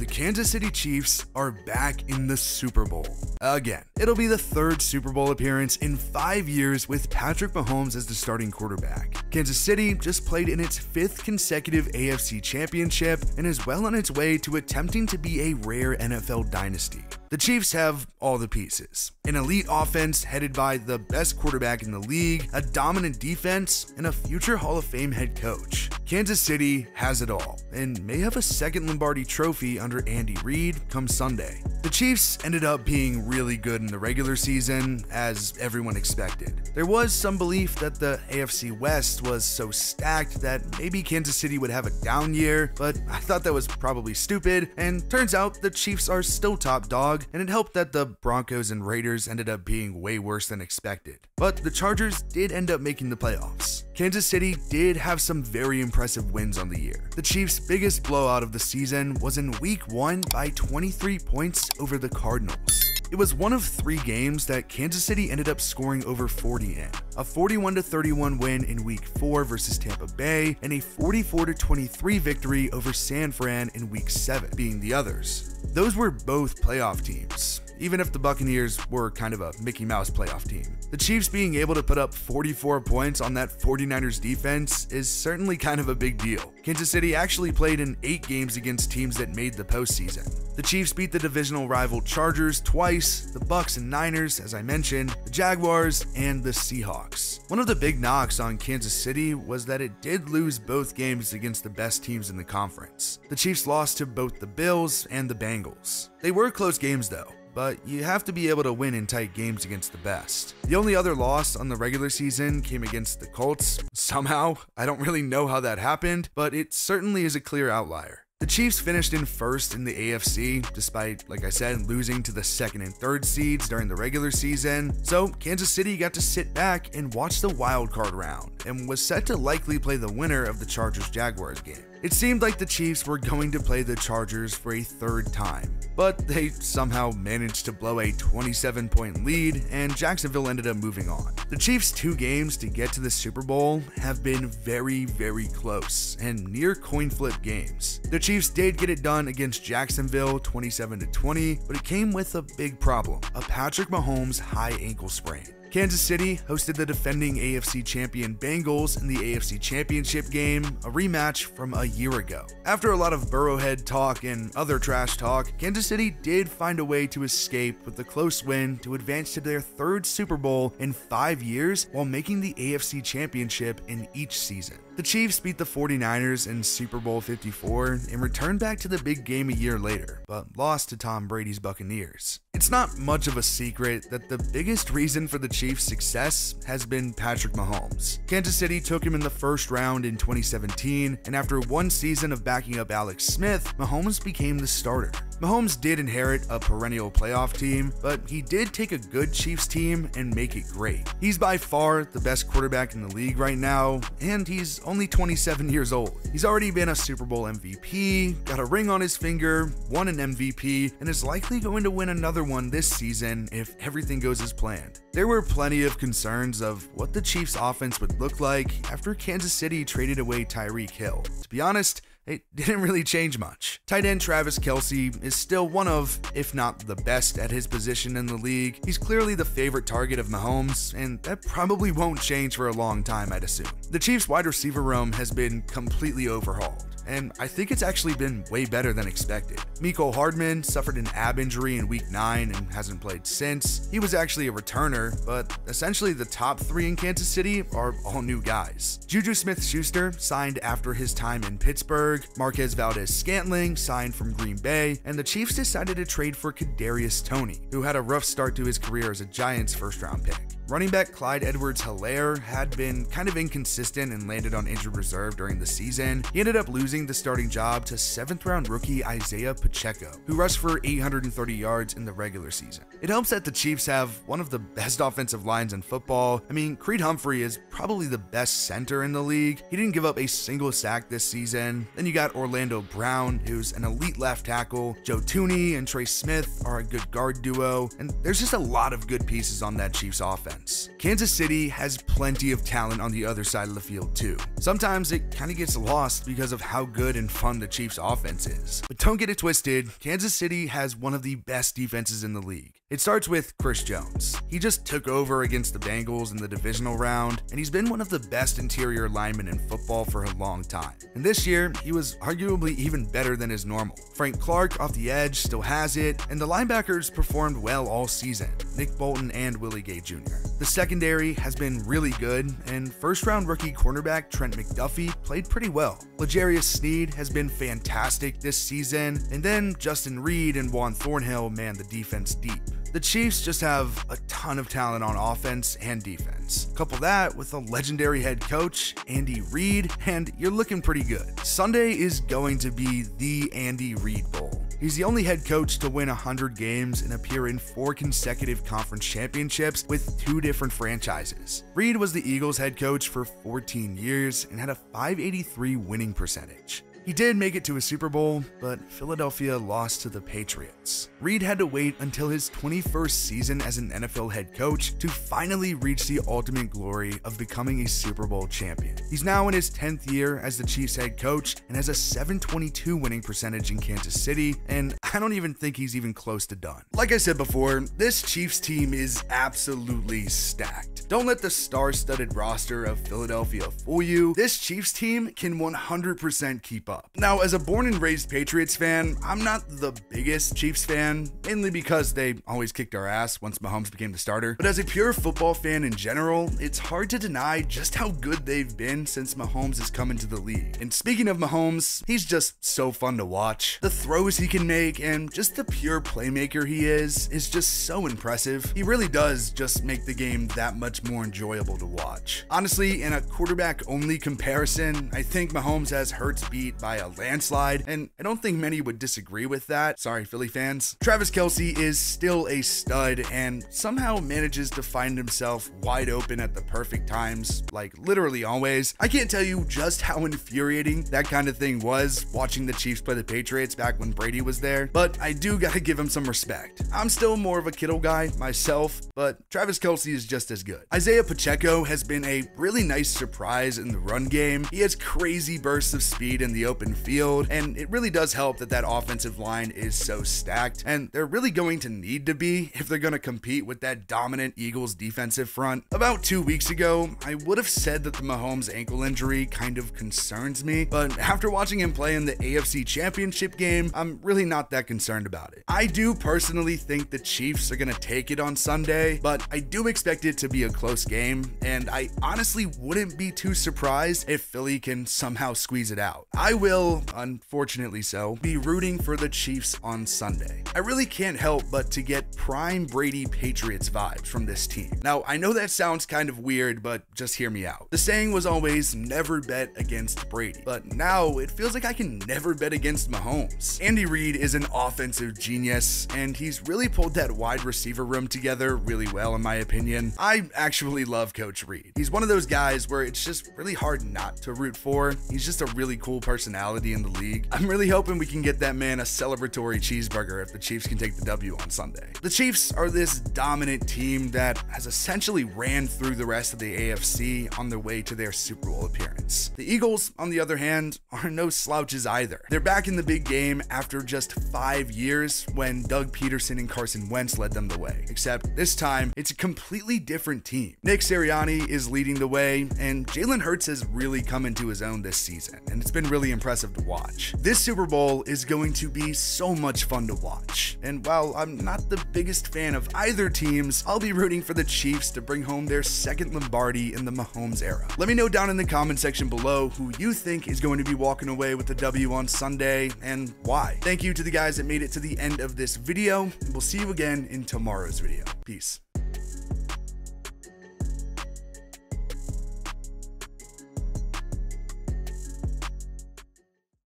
the Kansas City Chiefs are back in the Super Bowl. Again, it'll be the third Super Bowl appearance in 5 years with Patrick Mahomes as the starting quarterback. Kansas City just played in its 5th consecutive AFC championship and is well on its way to attempting to be a rare NFL dynasty. The Chiefs have all the pieces: an elite offense headed by the best quarterback in the league, a dominant defense, and a future Hall of Fame head coach. Kansas City has it all, and may have a second Lombardi trophy under Andy Reid come Sunday. The Chiefs ended up being really good in the regular season, as everyone expected. There was some belief that the AFC West was so stacked that maybe Kansas City would have a down year, but I thought that was probably stupid, and turns out the Chiefs are still top dog, and it helped that the Broncos and Raiders ended up being way worse than expected. But the Chargers did end up making the playoffs. Kansas City did have some very impressive wins on the year. The Chiefs' biggest blowout of the season was in Week 1 by 23 points over the Cardinals. It was one of 3 games that Kansas City ended up scoring over 40 in. A 41-31 win in Week 4 versus Tampa Bay, and a 44-23 victory over San Fran in Week 7 being the others. Those were both playoff teams, even if the Buccaneers were kind of a Mickey Mouse playoff team. The Chiefs being able to put up 44 points on that 49ers defense is certainly kind of a big deal. Kansas City actually played in 8 games against teams that made the postseason. The Chiefs beat the divisional rival Chargers twice, the Bucs and Niners, as I mentioned, the Jaguars, and the Seahawks. One of the big knocks on Kansas City was that it did lose both games against the best teams in the conference. The Chiefs lost to both the Bills and the Bengals. They were close games though, but you have to be able to win in tight games against the best. The only other loss on the regular season came against the Colts. Somehow, I don't really know how that happened, but it certainly is a clear outlier. The Chiefs finished in first in the AFC, despite, like I said, losing to the 2nd and 3rd seeds during the regular season. So Kansas City got to sit back and watch the wildcard round, and was set to likely play the winner of the Chargers-Jaguars game. It seemed like the Chiefs were going to play the Chargers for a 3rd time, but they somehow managed to blow a 27-point lead, and Jacksonville ended up moving on. The Chiefs' 2 games to get to the Super Bowl have been very, very close and near coin flip games. The Chiefs did get it done against Jacksonville 27-20, but it came with a big problem: a Patrick Mahomes high ankle sprain. Kansas City hosted the defending AFC champion Bengals in the AFC Championship game, a rematch from a year ago. After a lot of Burrowhead talk and other trash talk, Kansas City did find a way to escape with a close win to advance to their 3rd Super Bowl in 5 years while making the AFC Championship in each season. The Chiefs beat the 49ers in Super Bowl 54 and returned back to the big game a year later, but lost to Tom Brady's Buccaneers. It's not much of a secret that the biggest reason for the Chiefs' success has been Patrick Mahomes. Kansas City took him in the 1st round in 2017, and after 1 season of backing up Alex Smith, Mahomes became the starter. Mahomes did inherit a perennial playoff team, but he did take a good Chiefs team and make it great. He's by far the best quarterback in the league right now, and he's only 27 years old. He's already been a Super Bowl MVP, got a ring on his finger, won an MVP, and is likely going to win another one this season if everything goes as planned. There were plenty of concerns of what the Chiefs' offense would look like after Kansas City traded away Tyreek Hill. To be honest, it didn't really change much. Tight end Travis Kelce is still one of, if not the best at his position in the league. He's clearly the favorite target of Mahomes, and that probably won't change for a long time, I'd assume. The Chiefs' wide receiver room has been completely overhauled, and I think it's actually been way better than expected. Mecole Hardman suffered an ab injury in Week 9 and hasn't played since. He was actually a returner, but essentially the top 3 in Kansas City are all new guys. Juju Smith-Schuster signed after his time in Pittsburgh, Marquez Valdes-Scantling signed from Green Bay, and the Chiefs decided to trade for Kadarius Toney, who had a rough start to his career as a Giants 1st-round pick. Running back Clyde Edwards-Helaire had been kind of inconsistent and landed on injured reserve during the season. He ended up losing the starting job to 7th-round rookie Isaiah Pacheco, who rushed for 830 yards in the regular season. It helps that the Chiefs have one of the best offensive lines in football. I mean, Creed Humphrey is probably the best center in the league. He didn't give up a single sack this season. Then you got Orlando Brown, who's an elite left tackle. Joe Thuney and Trey Smith are a good guard duo, and there's just a lot of good pieces on that Chiefs offense. offense. Kansas City has plenty of talent on the other side of the field too. Sometimes it kind of gets lost because of how good and fun the Chiefs' offense is. But don't get it twisted, Kansas City has one of the best defenses in the league. It starts with Chris Jones. He just took over against the Bengals in the divisional round, and he's been one of the best interior linemen in football for a long time. And this year, he was arguably even better than his normal. Frank Clark off the edge still has it, and the linebackers performed well all season, Nick Bolton and Willie Gay Jr. The secondary has been really good, and first-round rookie cornerback Trent McDuffie played pretty well. L'Jarius Sneed has been fantastic this season, and then Justin Reed and Juan Thornhill manned the defense deep. The Chiefs just have a ton of talent on offense and defense. Couple that with a legendary head coach, Andy Reid, and you're looking pretty good. Sunday is going to be the Andy Reid Bowl. He's the only head coach to win 100 games and appear in 4 consecutive conference championships with 2 different franchises. Reid was the Eagles head coach for 14 years and had a .583 winning percentage. He did make it to a Super Bowl, but Philadelphia lost to the Patriots. Reid had to wait until his 21st season as an NFL head coach to finally reach the ultimate glory of becoming a Super Bowl champion. He's now in his 10th year as the Chiefs head coach and has a .722 winning percentage in Kansas City, and I don't even think he's even close to done. Like I said before, this Chiefs team is absolutely stacked. Don't let the star-studded roster of Philadelphia fool you. This Chiefs team can 100% keep up. Now, as a born and raised Patriots fan, I'm not the biggest Chiefs fan, mainly because they always kicked our ass once Mahomes became the starter. But as a pure football fan in general, it's hard to deny just how good they've been since Mahomes has come into the league. And speaking of Mahomes, he's just so fun to watch. The throws he can make and just the pure playmaker he is just so impressive. He really does just make the game that much more enjoyable to watch. Honestly, in a quarterback-only comparison, I think Mahomes has Hurts beat by a landslide, and I don't think many would disagree with that. Sorry, Philly fans. Travis Kelce is still a stud and somehow manages to find himself wide open at the perfect times, like literally always. I can't tell you just how infuriating that kind of thing was watching the Chiefs play the Patriots back when Brady was there, but I do gotta give him some respect. I'm still more of a Kittle guy myself, but Travis Kelce is just as good. Isaiah Pacheco has been a really nice surprise in the run game. He has crazy bursts of speed in the open field, and it really does help that that offensive line is so stacked, and they're really going to need to be if they're going to compete with that dominant Eagles defensive front. About 2 weeks ago, I would have said that the Mahomes ankle injury kind of concerns me, but after watching him play in the AFC Championship game, I'm really not that concerned about it. I do personally think the Chiefs are going to take it on Sunday, but I do expect it to be a close game, and I honestly wouldn't be too surprised if Philly can somehow squeeze it out. I will, unfortunately so, be rooting for the Chiefs on Sunday. I really can't help but to get prime Brady Patriots vibes from this team. Now, I know that sounds kind of weird, but just hear me out. The saying was always never bet against Brady, but now it feels like I can never bet against Mahomes. Andy Reid is an offensive genius, and he's really pulled that wide receiver room together really well in my opinion. I actually love Coach Reid. He's one of those guys where it's just really hard not to root for. He's just a really cool personality in the league. I'm really hoping we can get that man a celebratory cheeseburger if the Chiefs can take the W on Sunday. The Chiefs are this dominant team that has essentially ran through the rest of the AFC on their way to their Super Bowl appearance. The Eagles, on the other hand, are no slouches either. They're back in the big game after just 5 years when Doug Peterson and Carson Wentz led them the way, except this time it's a completely different team. Nick Sirianni is leading the way, and Jalen Hurts has really come into his own this season, and it's been really impressive to watch. This Super Bowl is going to be so much fun to watch, and while I'm not the biggest fan of either teams, I'll be rooting for the Chiefs to bring home their second Lombardi in the Mahomes era. Let me know down in the comment section below who you think is going to be walking away with the W on Sunday and why. Thank you to the guys that made it to the end of this video, and we'll see you again in tomorrow's video. Peace.